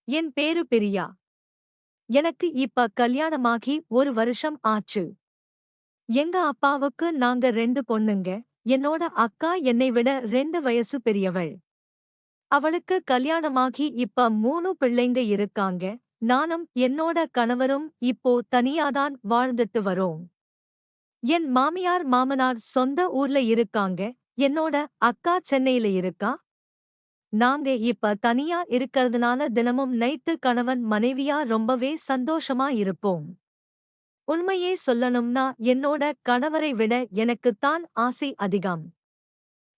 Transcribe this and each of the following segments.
என் பேரு பிரியா. எனக்கு இப்ப கல்யாணமாகி 1 வருஷம் ஆச்சு. எங்க அப்பாவுக்கு நாங்க 2 பொண்ணுங்க. என்னோட அக்கா என்னை விட 2 வயசு பெரியவள். அவளுக்கு கல்யாணமாகி இப்ப 3 பிள்ளைங்க இருக்காங்க. நானும் என்னோட கணவரும் இப்போ தனியாதான் வாழ்ந்துட்டு வரோம். என் மாமியார் மாமனார் சொந்த ஊர்ல இருக்காங்க. என்னோட அக்கா சென்னையில இருக்கா. நாங்க இப்ப தனியா இருக்கறதுனால தினமும் நைட்டு கணவன் மனைவியா ரொம்பவே சந்தோஷமா இருப்போம். உண்மையே சொல்லணும்னா என்னோட கணவரை விட எனக்குத்தான் ஆசை அதிகம்.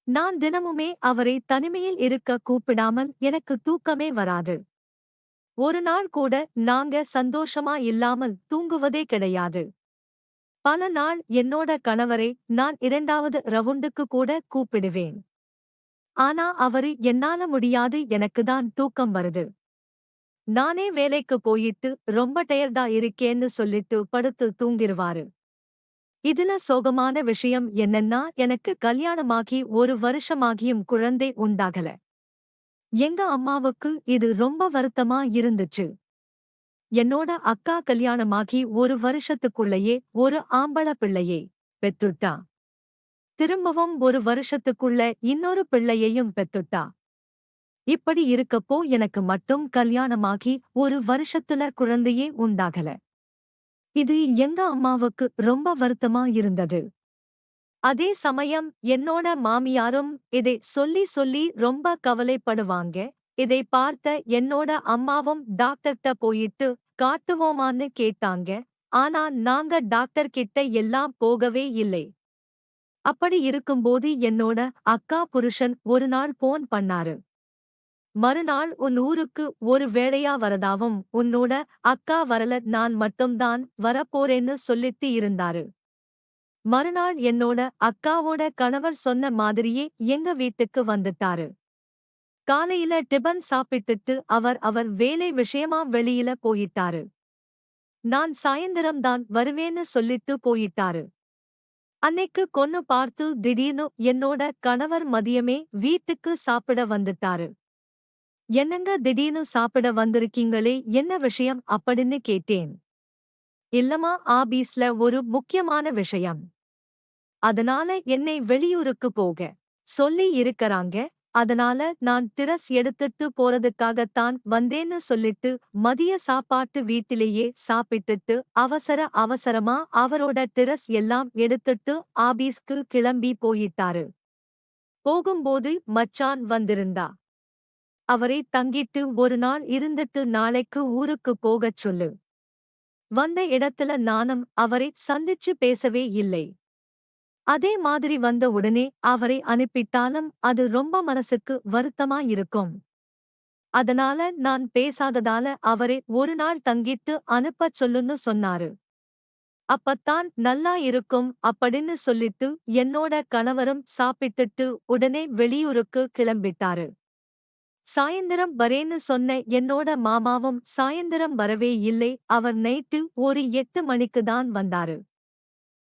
நான் தினமுமே அவரை தனிமையில் இருக்க கூப்பிடாமல் எனக்கு தூக்கமே வராது. ஒரு நாள் கூட நாங்க சந்தோஷமா இல்லாமல் தூங்குவதே கிடையாது. பல நாள் என்னோட கணவரை நான் 2வது ரவுண்டுக்கு கூட கூப்பிடுவேன். ஆனா அவரு என்னால முடியாது, எனக்குதான் தூக்கம் வருது. நானே வேலைக்கு போயிட்டு ரொம்ப டயர்டா இருக்கேன்னு சொல்லிட்டு படுத்து தூங்கிருவாரு. இதுல சோகமான விஷயம் என்னன்னா, எனக்கு கல்யாணமாகி 1 வருஷமாகியும் குழந்தை உண்டாகல. எங்க அம்மாவுக்கு இது ரொம்ப வருத்தமா இருந்துச்சு. என்னோட அக்கா கல்யாணமாகி 1 வருஷத்துக்குள்ளேயே ஒரு ஆம்பள பிள்ளையை பெத்துட்டா. திரும்பவும் 1 வருஷத்துக்குள்ள இன்னொரு பிள்ளையையும் பெத்துட்டா. இப்படி இருக்கப்போ எனக்கு மட்டும் கல்யாணமாகி 1 வருஷத்துல குழந்தையே உண்டாகல. இது எங்க அம்மாவுக்கு ரொம்ப வருத்தமா இருந்தது. அதே சமயம் என்னோட மாமியாரும் இதை சொல்லி சொல்லி ரொம்ப கவலைப்படுவாங்க. இதை பார்த்த என்னோட அம்மாவும் டாக்டர்ட்ட போயிட்டு காட்டுவோமான்னு கேட்டாங்க. ஆனா நாங்க டாக்டர் கிட்ட எல்லாம் போகவே இல்லை. அப்படி இருக்கும்போது என்னோட அக்கா புருஷன் ஒரு நாள் போன் பண்ணாரு. மறுநாள் உன் ஊருக்கு ஒரு வேளையா வரதாவும், உன்னோட அக்கா வரல, நான் மட்டும்தான் வரப்போறேன்னு சொல்லிட்டு இருந்தாரு. மறுநாள் என்னோட அக்காவோட கணவர் சொன்ன மாதிரியே எங்க வீட்டுக்கு வந்துட்டாரு. காலையில டிபன் சாப்பிட்டுட்டு அவர் வேலை விஷயமா வெளியில போயிட்டாரு. நான் சாயந்தரம் தான் வருவேன்னு சொல்லிட்டு போயிட்டாரு. அன்னைக்கு கொன்னு பார்த்து திடீர்னு என்னோட கணவர் மதியமே வீட்டுக்கு சாப்பிட வந்துட்டாரு. என்னங்க திடீர்னு சாப்பிட வந்திருக்கீங்களே, என்ன விஷயம் அப்படின்னு கேட்டேன். இல்லம்மா, ஆபீஸ்ல ஒரு முக்கியமான விஷயம். அதனால என்னை வெளியூருக்கு போக சொல்லி இருக்கறாங்க. அதனால நான் திரஸ் எடுத்துட்டு போறதுக்காகத்தான் வந்தேன்னு சொல்லிட்டு மதிய சாப்பாட்டு வீட்டிலேயே சாப்பிட்டுட்டு அவசர அவசரமா அவரோட திரஸ் எல்லாம் எடுத்துட்டு ஆபீஸ்க்கு கிளம்பி போயிட்டாரு. போகும்போது மச்சான் வந்திருந்தா. அவரை தங்கிட்டு ஒரு நாள் இருந்துட்டு நாளைக்கு ஊருக்கு போகச் சொல்லு. வந்த இடத்துல நானும் அவரை சந்திச்சு பேசவே இல்லை. அதே மாதிரி வந்த உடனே அவரை அனுப்பிட்டாலும் அது ரொம்ப மனசுக்கு வருத்தமா இருக்கும். அதனால நான் பேசாததால அவரை ஒரு நாள் தங்கிட்டு அனுப்பச் சொல்லுன்னு சொன்னாரு. அப்பத்தான் நல்லா இருக்கும் அப்படின்னு சொல்லிட்டு என்னோட கணவரும் சாப்பிட்டுட்டு உடனே வெளியூருக்கு கிளம்பிட்டாரு. சாயந்தரம் வரேன்னு சொன்ன என்னோட மாமாவும் சாயந்தரம் வரவே இல்லை. அவர் நைட்டு ஒரு 8 மணிக்கு தான் வந்தாரு.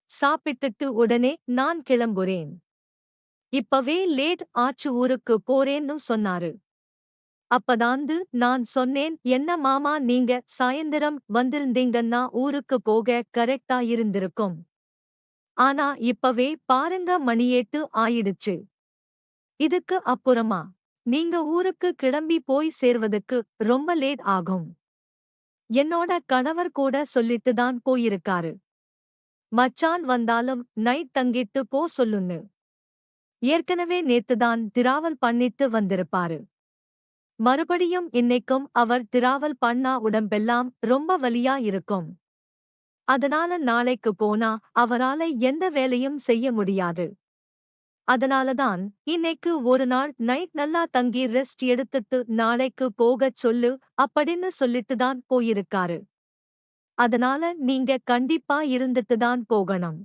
சாப்பிட்டுட்டு உடனே நான் கிளம்புறேன், இப்பவே லேட் ஆச்சு, ஊருக்கு போறேன்னு சொன்னாரு. அப்பதாந்து நான் சொன்னேன், என்ன மாமா, நீங்க சாயந்தரம் வந்திருந்தீங்கன்னா ஊருக்கு போக கரெக்டா இருந்திருக்கும். ஆனா இப்பவே பாருங்க மணி 8 ஆயிடுச்சு. இதுக்கு அப்புறமா நீங்க ஊருக்கு கிளம்பி போய் சேர்வதுக்கு ரொம்ப லேட் ஆகும். என்னோட கணவர் கூட சொல்லிட்டு தான் போயிருக்காரு. மச்சான் வந்தாலும் நைட் தங்கிட்டு போ சொல்லுன்னு. ஏற்கனவே நேத்துதான் திராவல் பண்ணிட்டு வந்திருப்பாரு. மறுபடியும் இன்னைக்கும் அவர் திராவல் பண்ணா உடம்பெல்லாம் ரொம்ப வலியா இருக்கும். அதனால நாளைக்கு போனா அவரால எந்த வேலையும் செய்ய முடியாது. அதனாலதான் இன்னைக்கு ஒரு நாள் நைட் நல்லா தங்கி ரெஸ்ட் எடுத்துட்டு நாளைக்கு போகச் சொல்லு அப்படின்னு சொல்லிட்டு தான் போயிருக்காரு. அதனால நீங்க கண்டிப்பா இருந்துட்டு தான் போகணும்.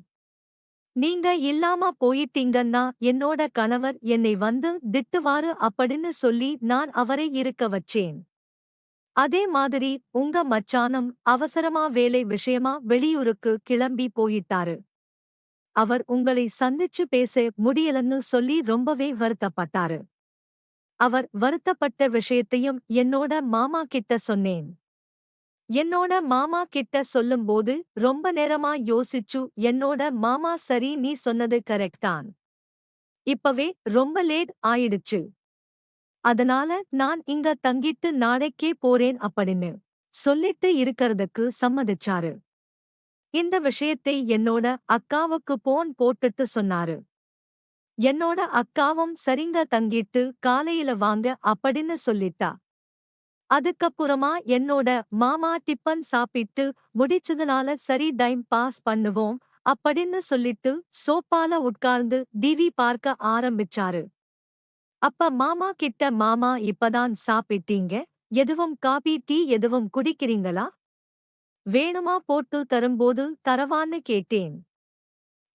நீங்க இல்லாம போயிட்டீங்கன்னா என்னோட கணவர் என்னை வந்து திட்டுவாரு அப்படின்னு சொல்லி நான் அவரை இருக்க வச்சேன். அதே மாதிரி உங்க மச்சானும் அவசரமா வேலை விஷயமா வெளியூருக்கு கிளம்பி போயிட்டாரு. அவர் உங்களை சந்திச்சு பேச முடியலன்னு சொல்லி ரொம்பவே வருத்தப்பட்டாரு. அவர் வருத்தப்பட்ட விஷயத்தையும் என்னோட மாமா கிட்ட சொன்னேன். என்னோட மாமா கிட்ட சொல்லும்போது ரொம்ப நேரமா யோசிச்சு என்னோட மாமா சரி நீ சொன்னது கரெக்ட் தான். இப்பவே ரொம்ப லேட் ஆயிடுச்சு. அதனால நான் இங்க தங்கிட்டு நாளைக்கே போறேன் அப்படின்னு சொல்லிட்டு இருக்கறதுக்கு சம்மதிச்சாரு. இந்த விஷயத்தை என்னோட அக்காவுக்கு போன் போட்டுட்டு சொன்னாரு. என்னோட அக்காவும் சரிங்க தங்கிட்டு காலையில வாங்க அப்படின்னு சொல்லிட்டா. அதுக்கப்புறமா என்னோட மாமா டிப்பன் சாப்பிட்டு முடிச்சதுனால சரி டைம் பாஸ் பண்ணுவோம் அப்படின்னு சொல்லிட்டு சோப்பால உட்கார்ந்து டிவி பார்க்க ஆரம்பிச்சாரு. அப்ப மாமா கிட்ட மாமா இப்பதான் சாப்பிட்டீங்க, எதுவும் காபி டீ எதுவும் குடிக்கிறீங்களா? வேணுமா போட்டு தரும்போது தரவான்னு கேட்டேன்.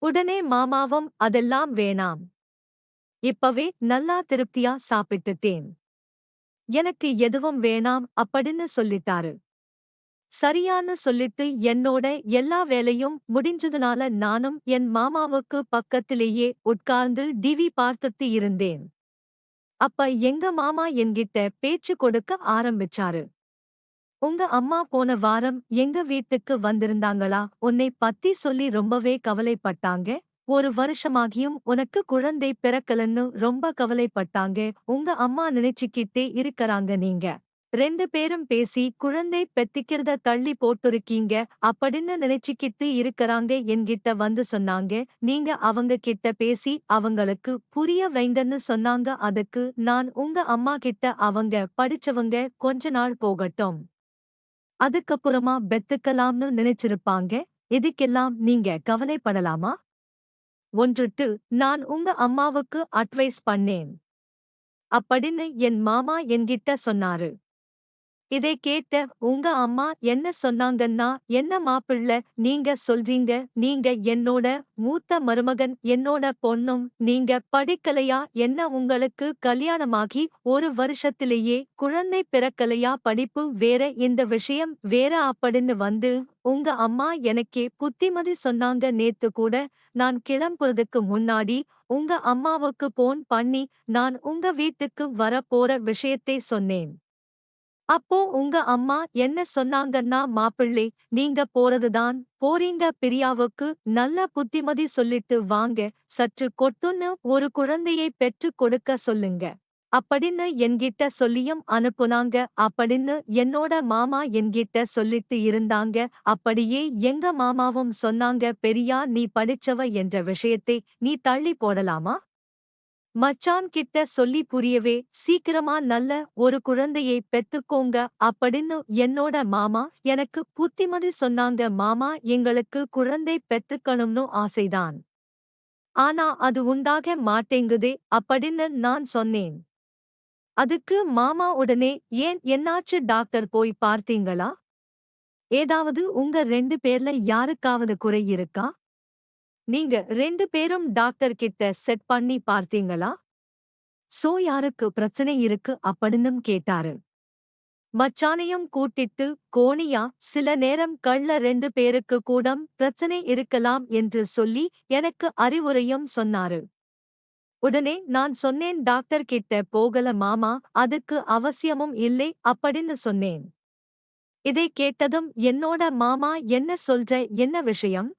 உடனே மாமாவும் அதெல்லாம் வேணாம். இப்பவே நல்லா திருப்தியா சாப்பிட்டுட்டேன். எனக்கு எதுவும் வேணாம் அப்படின்னு சொல்லிட்டாரு. சரியான்னு சொல்லிட்டு என்னோட எல்லா வேலையும் முடிஞ்சதுனால நானும் என் மாமாவுக்கு பக்கத்திலேயே உட்கார்ந்து டிவி பார்த்துட்டு இருந்தேன். அப்ப எங்க மாமா என்கிட்ட பேச்சு கொடுக்க ஆரம்பிச்சாரு. உங்க அம்மா போன வாரம் எங்க வீட்டுக்கு வந்திருந்தாங்களா? உன்னை பத்தி சொல்லி ரொம்பவே கவலைப்பட்டாங்க. ஒரு வருஷமாகியும் உனக்கு குழந்தை பிறக்கலன்னு ரொம்ப கவலைப்பட்டாங்க. உங்க அம்மா நினைச்சுக்கிட்டே இருக்கறாங்க நீங்க. ரெண்டு பேரும் பேசி குழந்தை பெத்திக்கிறத தள்ளி போட்டுருக்கீங்க அப்படின்னு நினைச்சுக்கிட்டு இருக்கறாங்க என்கிட்ட வந்து சொன்னாங்க. நீங்க அவங்க கிட்ட பேசி அவங்களுக்கு புரிய வைங்கன்னு சொன்னாங்க. அதுக்கு நான் உங்க அம்மா கிட்ட அவங்க படிச்சவங்க கொஞ்ச நாள் போகட்டும். அதுக்கப்புறமா பெத்துக்கலாம்னு நினைச்சிருப்பாங்க. இதுக்கெல்லாம் நீங்க கவலைப்படலாமா? ஒன்றுட்டு நான் உங்க அம்மாவுக்கு அட்வைஸ் பண்ணேன். அப்படின்னு என் மாமா என்கிட்ட சொன்னாரு. இதை கேட்ட உங்க அம்மா என்ன சொன்னாங்கன்னா என்ன மாப்பிள்ளை நீங்க சொல்றீங்க நீங்க என்னோட மூத்த மருமகன் என்னோட பொண்ணும் நீங்க படிக்கலையா என்ன உங்களுக்கு கல்யாணமாகி ஒரு வருஷத்திலேயே குழந்தை பிறக்கலையா படிப்பு வேற இந்த விஷயம் வேற அப்படின்னு வந்து உங்க அம்மா எனக்கே புத்திமதி சொன்னாங்க நேத்து கூட நான் கிளம்புறதுக்கு முன்னாடி உங்க அம்மாவுக்கு போன் பண்ணி நான் உங்க வீட்டுக்கு வர போற விஷயத்தை சொன்னேன். அப்போ உங்க அம்மா என்ன சொன்னாங்கன்னா மாப்பிள்ளை நீங்க போறதுதான் போறீங்க பிரியாவுக்கு நல்ல புத்திமதி சொல்லிட்டு வாங்க சற்று கொட்டுன்னு ஒரு குழந்தையை பெற்று கொடுக்க சொல்லுங்க அப்படின்னு என்கிட்ட சொல்லியும் அனுப்புனாங்க அப்படின்னு என்னோட மாமா என்கிட்ட சொல்லிட்டு இருந்தாங்க. அப்படியே எங்க மாமாவும் சொன்னாங்க பெரியா நீ படிச்சவ என்ற விஷயத்தை நீ தள்ளி போடலாமா? மச்சான் கிட்ட சொல்லி புரியவே சீக்கிரமா நல்ல ஒரு குழந்தையை பெத்துக்கோங்க அப்படின்னு என்னோட மாமா எனக்கு புத்திமதி சொன்னாங்க. மாமா எங்களுக்கு குழந்தை பெத்துக்கணும்னு ஆசைதான். ஆனா அது உண்டாக மாட்டேங்குதே அப்படின்னு நான் சொன்னேன். அதுக்கு மாமா உடனே ஏன் என்னாச்சு டாக்டர் போய் பார்த்தீங்களா? ஏதாவது உங்க ரெண்டு பேர்ல யாருக்காவது குறை இருக்கா? நீங்க ரெண்டு பேரும் டாக்டர் கிட்ட செட் பண்ணி பார்த்தீங்களா? சோ யாருக்கு பிரச்சனை இருக்கு அப்படின்னும் கேட்டாரு. மச்சானையும் கூட்டிட்டு கோணியா சில நேரம் கள்ள ரெண்டு பேருக்கு கூடம் பிரச்சனை இருக்கலாம் என்று சொல்லி எனக்கு அறிவுரையும் சொன்னாரு. உடனே நான் சொன்னேன் டாக்டர் கிட்ட போகல மாமா அதுக்கு அவசியமும் இல்லை அப்படின்னு சொன்னேன். இதை கேட்டதும் என்னோட மாமா என்ன சொல்ற என்ன விஷயம்?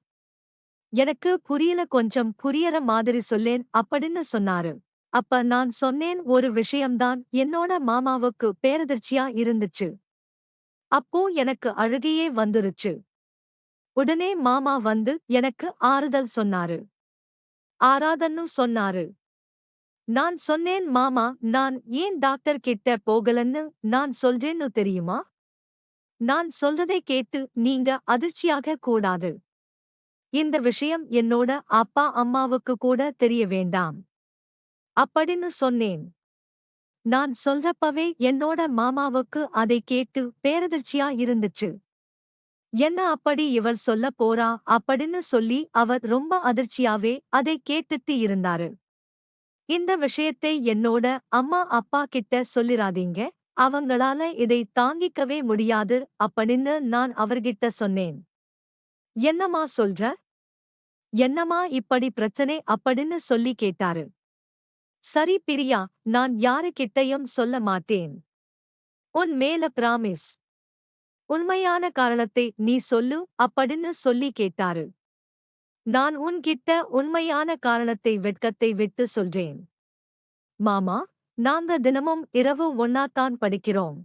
எனக்கு புரியல கொஞ்சம் புரியற மாதிரி சொல்லேன் அப்படின்னு சொன்னாரு. அப்ப நான் சொன்னேன் ஒரு விஷயம்தான் என்னோட மாமாவுக்கு பேரதிர்ச்சியா இருந்துச்சு. அப்போ எனக்கு அழுகையே வந்துருச்சு. உடனே மாமா வந்து எனக்கு ஆறுதல் சொன்னாரு. ஆராதன்னு சொன்னாரு. நான் சொன்னேன் மாமா நான் ஏன் டாக்டர் கிட்ட போகலன்னு நான் சொல்றேன்னு தெரியுமா? நான் சொல்றதை கேட்டு நீங்க அதிர்ச்சியாக கூடாது. இந்த விஷயம் என்னோட அப்பா அம்மாவுக்கு கூட தெரிய வேண்டாம். அப்படின்னு சொன்னேன். நான் சொல்றப்பவே என்னோட மாமாவுக்கு அதை கேட்டு பேரதிர்ச்சியா இருந்துச்சு. என்ன அப்படி இவர் சொல்ல போறா அப்படின்னு சொல்லி அவர் ரொம்ப அதிர்ச்சியாவே அதை கேட்டுட்டு இருந்தாரு. இந்த விஷயத்தை என்னோட அம்மா அப்பா கிட்ட சொல்லிராதீங்க. அவங்களால இதை தாங்கிக்கவே முடியாது அப்படின்னு நான் அவர்கிட்ட சொன்னேன். என்னம்மா சொல்ற? என்னம்மா இப்படி பிரச்சனை அப்படின்னு சொல்லி கேட்டாரு. சரி பிரியா, நான் யாருக்கிட்டையும் சொல்ல மாட்டேன். உன் மேல பிராமிஸ். உண்மையான காரணத்தை நீ சொல்லு அப்படின்னு சொல்லி கேட்டாரு. நான் உன்கிட்ட உண்மையான காரணத்தை வெட்கத்தை விட்டு சொல்றேன். மாமா, நாங்க தினமும் இரவு ஒன்னாத்தான் படிக்கிறோம்.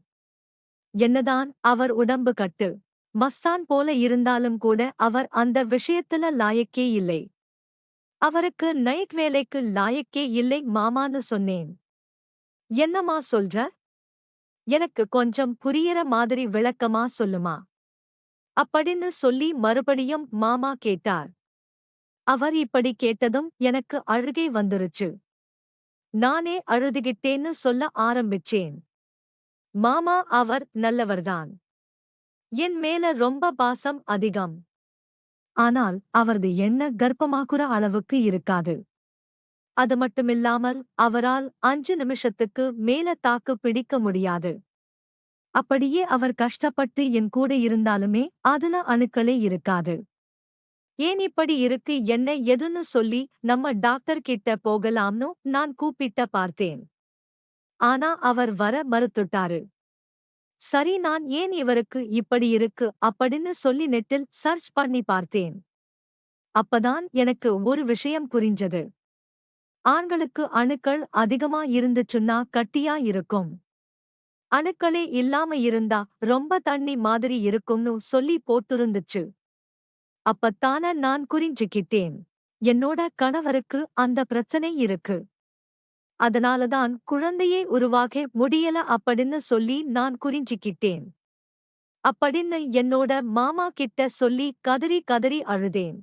என்னதான் அவர் உடம்பு கட்டு மஸ்தான் போல இருந்தாலும் கூட அவர் அந்த விஷயத்துல லாயக்கே இல்லை. அவருக்கு நைட் வேலைக்கு லாயக்கே இல்லை மாமான்னு சொன்னேன். என்னம்மா சொல்ற? எனக்கு கொஞ்சம் புரியற மாதிரி விளக்கமா சொல்லுமா அப்படின்னு சொல்லி மறுபடியும் மாமா கேட்டார். அவர் இப்படி கேட்டதும் எனக்கு அழுகை வந்துருச்சு. நானே அழுதுகிட்டேன்னு சொல்ல ஆரம்பிச்சேன். மாமா அவர் நல்லவர்தான். என் மேல ரொம்ப பாசம் அதிகம். ஆனால் அவரது எண்ண கர்ப்பமாக்குற அளவுக்கு இருக்காது. அது மட்டுமில்லாமல் அவரால் 5 நிமிஷத்துக்கு மேல தாக்கு பிடிக்க முடியாது. அப்படியே அவர் கஷ்டப்பட்டு என் கூட இருந்தாலுமே அதுல அணுக்களே இருக்காது. ஏன் இப்படி இருக்கு என்ன எதுன்னு சொல்லி நம்ம டாக்டர் கிட்ட போகலாம்னு நான் கூப்பிட்ட பார்த்தேன். ஆனா அவர் வர மறுத்துட்டாரு. சரி, நான் ஏன் இவருக்கு இப்படி இருக்கு அப்படின்னு சொல்லி நெட்டில் சர்ச் பண்ணி பார்த்தேன். அப்பதான் எனக்கு ஒரு விஷயம் புரிஞ்சது. ஆண்களுக்கு அணுக்கள் அதிகமா இருந்துச்சுன்னா கட்டியா இருக்கும். அணுக்களே இல்லாம இருந்தா ரொம்ப தண்ணி மாதிரி இருக்கும்னு சொல்லி போட்டிருந்துச்சு. அப்பத்தான நான் புரிஞ்சுக்கிட்டேன். என்னோட கணவருக்கு அந்த பிரச்சனை இருக்கு. அதனாலதான் குழந்தையே உருவாக முடியல அப்படின்னு சொல்லி நான் புரிஞ்சுக்கிட்டேன். அப்படின்னு என்னோட மாமா கிட்ட சொல்லி கதறி கதறி அழுதேன்.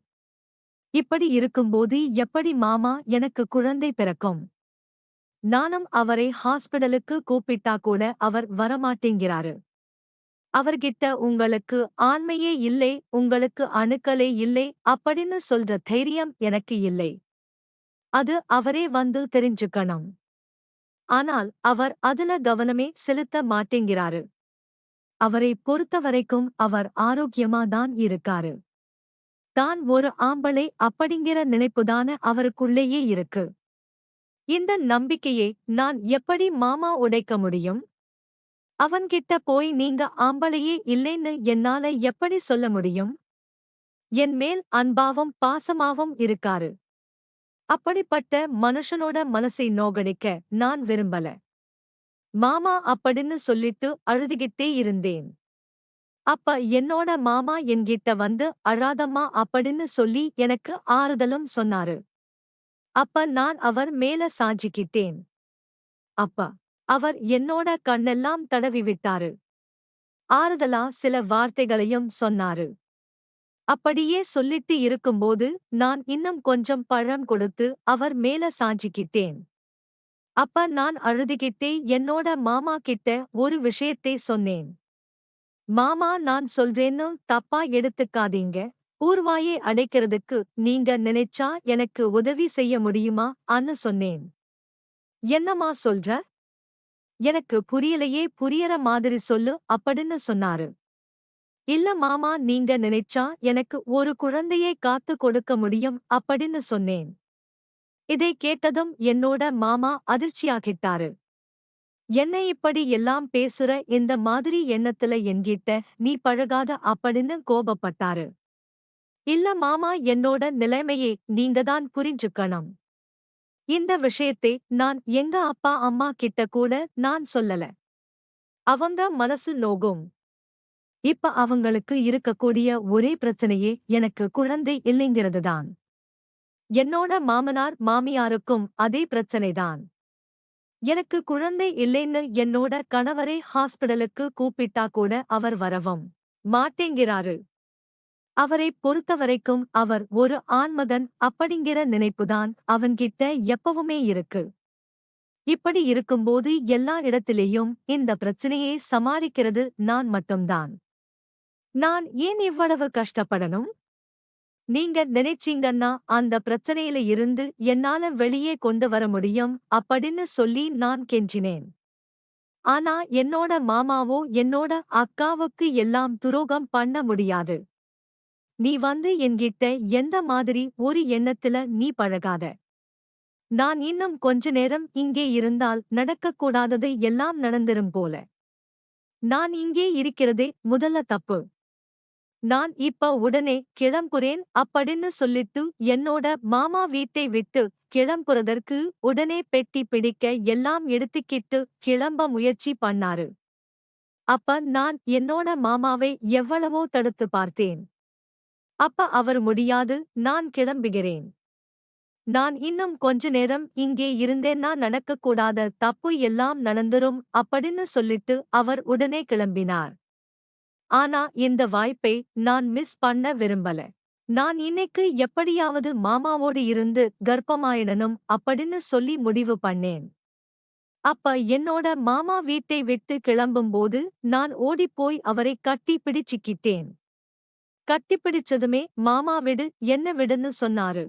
இப்படி இருக்கும்போது எப்படி மாமா எனக்கு குழந்தை பிறக்கும்? நானும் அவரை ஹாஸ்பிடலுக்கு கூப்பிட்டா கூட அவர் வரமாட்டேங்கிறாரு. அவர்கிட்ட உங்களுக்கு ஆண்மையே இல்லை, உங்களுக்கு அணுக்களே இல்லை அப்படின்னு சொல்ற தைரியம் எனக்கு இல்லை. அது அவரே வந்து தெரிஞ்சுக்கணும். ஆனால் அவர் அதுல கவனமே செலுத்த மாட்டேங்கிறாரு. அவரை பொறுத்தவரைக்கும் அவர் ஆரோக்கியமா தான் இருக்காரு. தான் ஒரு ஆம்பளை அப்படிங்கிற நினைப்புதான அவருக்குள்ளேயே இருக்கு. இந்த நம்பிக்கையை நான் எப்படி மாமா உடைக்க முடியும்? அவன்கிட்ட போய் நீங்க ஆம்பளையே இல்லைன்னு என்னால எப்படி சொல்ல முடியும்? என் மேல் அன்பாவும் பாசமாவும் இருக்காரு. அப்படிப்பட்ட மனுஷனோட மனசை நோகடிக்க நான் விரும்பல. மாமா அப்படின்னு சொல்லிட்டு அழுதுகிட்டே இருந்தேன். அப்ப என்னோட மாமா என்கிட்ட வந்து அழாதம்மா அப்படின்னு சொல்லி எனக்கு ஆறுதலும் சொன்னாரு. அப்ப நான் அவர் மேல சாஞ்சிக்கிட்டேன். அப்ப அவர் என்னோட கண்ணெல்லாம் தடவி விட்டாரு. ஆறுதலா சில வார்த்தைகளையும் சொன்னாரு. அப்படியே சொல்லிட்டு இருக்கும்போது நான் இன்னும் கொஞ்சம் பழம் கொடுத்து அவர் மேல சாஞ்சிக்கிட்டேன். அப்ப நான் அழுதுகிட்டே என்னோட மாமா கிட்ட ஒரு விஷயத்தை சொன்னேன். மாமா, நான் சொல்றேன்னு தப்பா எடுத்துக்காதீங்க. ஊர்வாயை அடைக்கிறதுக்கு நீங்க நினைச்சா எனக்கு உதவி செய்ய முடியுமா அன்னு சொன்னேன். என்னம்மா சொல்ற? எனக்கு புரியலையே, புரியற மாதிரி சொல்லு அப்படின்னு சொன்னாரு. இல்ல மாமா, நீங்க நினைச்சா எனக்கு ஒரு குழந்தையை காத்து கொடுக்க முடியும் அப்படின்னு சொன்னேன். இதை கேட்டதும் என்னோட மாமா அதிர்ச்சியாகிட்டாரு. என்ன இப்படி எல்லாம் பேசுற, இந்த மாதிரி எண்ணத்துல என்கிட்ட நீ பழகாத அப்படின்னு கோபப்பட்டாரு. இல்ல மாமா, என்னோட நிலைமையை நீங்கதான் புரிஞ்சுக்கணும். இந்த விஷயத்தை நான் எங்க அப்பா அம்மா கிட்ட கூட நான் சொல்லல. அவங்க மனசு நோகும். இப்ப அவங்களுக்கு இருக்கக்கூடிய ஒரே பிரச்சனையே எனக்கு குழந்தை இல்லைங்கிறதுதான். என்னோட மாமனார் மாமியாருக்கும் அதே பிரச்சனைதான். எனக்கு குழந்தை இல்லைன்னு என்னோட கணவரை ஹாஸ்பிடலுக்கு கூப்பிட்டா கூட அவர் வரவும் மாட்டேங்கிறாரு. அவரை பொறுத்தவரைக்கும் அவர் ஒரு ஆண்மகன் அப்படிங்கிற நினைப்புதான் அவன்கிட்ட எப்பவுமே இருக்கு. இப்படி இருக்கும்போது எல்லா இடத்திலேயும் இந்த பிரச்சனையை சமாளிக்கிறது நான் மட்டும்தான். நான் ஏன் இவ்வளவு கஷ்டப்படணும்? நீங்க நினைச்சீங்கன்னா அந்த பிரச்சனையில இருந்து என்னால வெளியே கொண்டு வர முடியும் அப்படின்னு சொல்லி நான் கெஞ்சினேன். ஆனா என்னோட மாமாவோ என்னோட அக்காவுக்கு எல்லாம் துரோகம் பண்ண முடியாது. நீ வந்து என்கிட்ட எந்த மாதிரி ஒரு எண்ணத்துல நீ பழகாத. நான் இன்னும் கொஞ்ச நேரம் இங்கே இருந்தால் நடக்கக்கூடாதது எல்லாம் நடந்திரும் போல. நான் இங்கே இருக்கிறதே முதல்ல தப்பு. நான் இப்ப உடனே கிளம்புறேன் அப்படின்னு சொல்லிட்டு என்னோட மாமா வீட்டை விட்டு கிளம்புறதற்கு உடனே பெட்டி பிடிக்க எல்லாம் எடுத்துக்கிட்டு கிளம்ப முயற்சி பண்ணாரு. அப்ப நான் என்னோட மாமாவை எவ்வளவோ தடுத்து பார்த்தேன். அப்ப அவர் முடியாது, நான் கிளம்புகிறேன். நான் இன்னும் கொஞ்ச நேரம் இங்கே இருந்தேன்னா நடக்கக்கூடாத தப்பு எல்லாம் நடந்துரும் அப்படின்னு சொல்லிட்டு அவர் உடனே கிளம்பினார். ஆனா இந்த வாய்ப்பை நான் மிஸ் பண்ண விரும்பல. நான் இன்னைக்கு எப்படியாவது மாமாவோடு இருந்து கர்ப்பமாயிடணும் அப்படின்னு சொல்லி முடிவு பண்ணேன். அப்ப என்னோட மாமா வீட்டை விட்டு கிளம்பும்போது நான் ஓடிப்போய் அவரை கட்டி பிடிச்சுக்கிட்டேன். கட்டிப்பிடிச்சதுமே மாமா விடு என்ன விடுன்னு சொன்னாரு.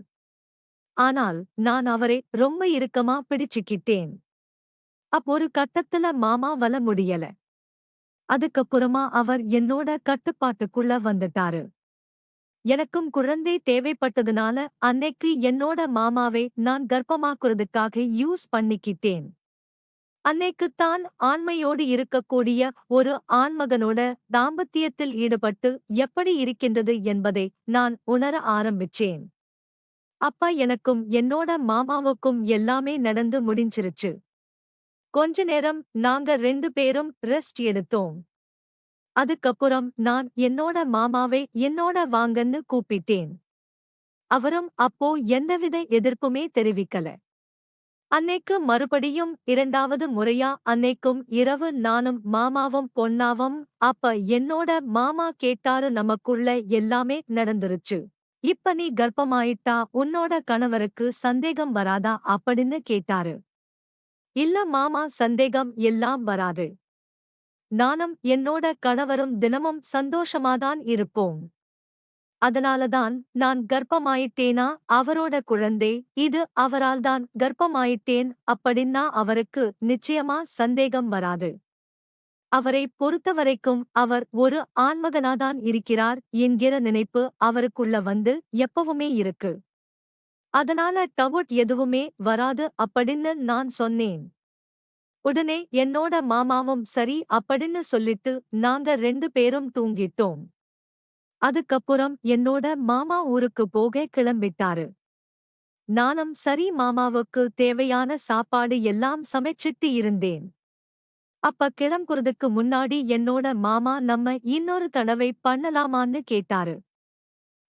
ஆனால் நான் அவரை ரொம்ப இறுக்கமா பிடிச்சுக்கிட்டேன். ஒரு கட்டத்துல மாமா வல முடியல. அதுக்கப்புறமா அவர் என்னோட கட்டுப்பாட்டுக்குள்ள வந்துட்டாரு. எனக்கும் குழந்தை தேவைப்பட்டதுனால அன்னைக்கு என்னோட மாமாவை நான் கர்ப்பமாக்குறதுக்காக யூஸ் பண்ணிக்கிட்டேன். அன்னைக்குத்தான் ஆண்மையோடு இருக்கக்கூடிய ஒரு ஆண்மகனோட தாம்பத்தியத்தில் ஈடுபட்டு எப்படி இருக்கின்றது என்பதை நான் உணர ஆரம்பிச்சேன். அப்ப எனக்கும் என்னோட மாமாவுக்கும் எல்லாமே நடந்து முடிஞ்சிருச்சு. கொஞ்ச நேரம் நாங்க 2 பேரும் ரெஸ்ட் எடுத்தோம். அதுக்கப்புறம் நான் என்னோட மாமாவை என்னோட வாங்கன்னு கூப்பிட்டேன். அவரும் அப்போ எந்தவித எதிர்ப்புமே தெரிவிக்கல. அன்னைக்கு மறுபடியும் 2வது முறையா அன்னைக்கும் இரவு நானும் மாமாவும் பொன்னாவும். அப்ப என்னோட மாமா கேட்டாரு, நமக்குள்ள எல்லாமே நடந்துருச்சு. இப்ப நீ கர்ப்பமாயிட்டா உன்னோட கணவருக்கு சந்தேகம் வராதா அப்படின்னு கேட்டாரு. இல்ல மாமா, சந்தேகம் எல்லாம் வராது. நானும் என்னோட கணவரும் தினமும் சந்தோஷமாதான் இருப்போம். அதனாலதான் நான் கர்ப்பமாயிட்டேனா அவரோட குழந்தை இது அவரால்தான் கர்ப்பமாயிட்டேன் அப்படின்னா அவருக்கு நிச்சயமா சந்தேகம் வராது. அவரை பொறுத்தவரைக்கும் அவர் ஒரு ஆண்மகனாதான் இருக்கிறார் என்கிற நினைப்பு அவருக்குள்ள வந்து எப்பவுமே இருக்கு. அதனால டவுட் எதுவுமே வராது அப்படின்னு நான் சொன்னேன். உடனே என்னோட மாமாவும் சரி அப்படின்னு சொல்லிட்டு நாங்க 2 பேரும் தூங்கிட்டோம். அதுக்கப்புறம் என்னோட மாமா ஊருக்கு போக கிளம்பிட்டாரு. நானும் சரி மாமாவுக்கு தேவையான சாப்பாடு எல்லாம் சமைச்சிட்டு இருந்தேன். அப்ப கிளம்புறதுக்கு முன்னாடி என்னோட மாமா நம்ம இன்னொரு தடவை பண்ணலாமான்னு கேட்டாரு.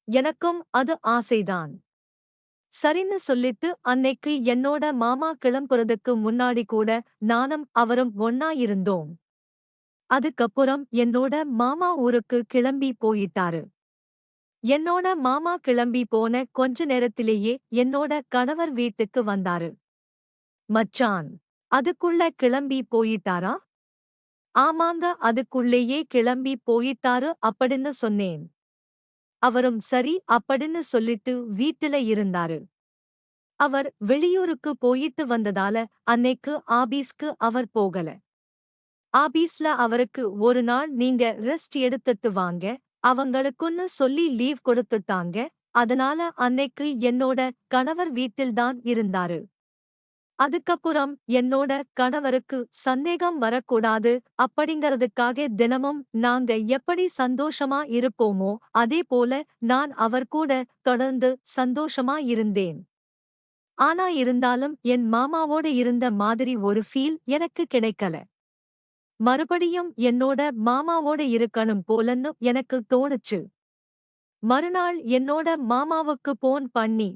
எனக்கும் அது ஆசைதான். சரின்னு சொல்லிட்டு அன்னைக்கு என்னோட மாமா கிளம்புறதுக்கு முன்னாடி கூட நானும் அவரும் ஒண்ணா இருந்தோம். அதுக்கப்புறம் என்னோட மாமா ஊருக்கு கிளம்பி போயிட்டாரு. என்னோட மாமா கிளம்பி போன கொஞ்ச நேரத்திலேயே என்னோட கணவர் வீட்டுக்கு வந்தாரு. மச்சான், அதுக்குள்ள கிளம்பி போயிட்டாரா? ஆமாங்க, அதுக்குள்ளேயே கிளம்பி போயிட்டாரு அப்படின்னு சொன்னேன். அவரும் சரி அப்படின்னு சொல்லிட்டு வீட்டுல இருந்தாரு. அவர் வெளியூருக்கு போயிட்டு வந்ததால அன்னைக்கு ஆபீஸ்க்கு அவர் போகல. ஆபீஸ்ல அவருக்கு ஒரு நாள் நீங்க ரெஸ்ட் எடுத்துட்டு வாங்க அவங்களுக்குன்னு சொல்லி லீவ் கொடுத்துட்டாங்க. அதனால அன்னைக்கு என்னோட கணவர் வீட்டில்தான் இருந்தாரு. அதுக்கப்புறம் என்னோட கணவருக்கு சந்தேகம் வரக்கூடாது அப்படிங்கறதுக்காக தினமும் நாங்க எப்படி சந்தோஷமா இருப்போமோ அதே போல நான் அவர் கூட தொடர்ந்து சந்தோஷமா இருந்தேன். ஆனா இருந்தாலும் என் மாமாவோட இருந்த மாதிரி ஒரு ஃபீல் எனக்கு கிடைக்கல. மறுபடியும் என்னோட மாமாவோட இருக்கணும் போலன்னு எனக்கு தோணுச்சு. மறுநாள் என்னோட மாமாவுக்கு போன் பண்ணி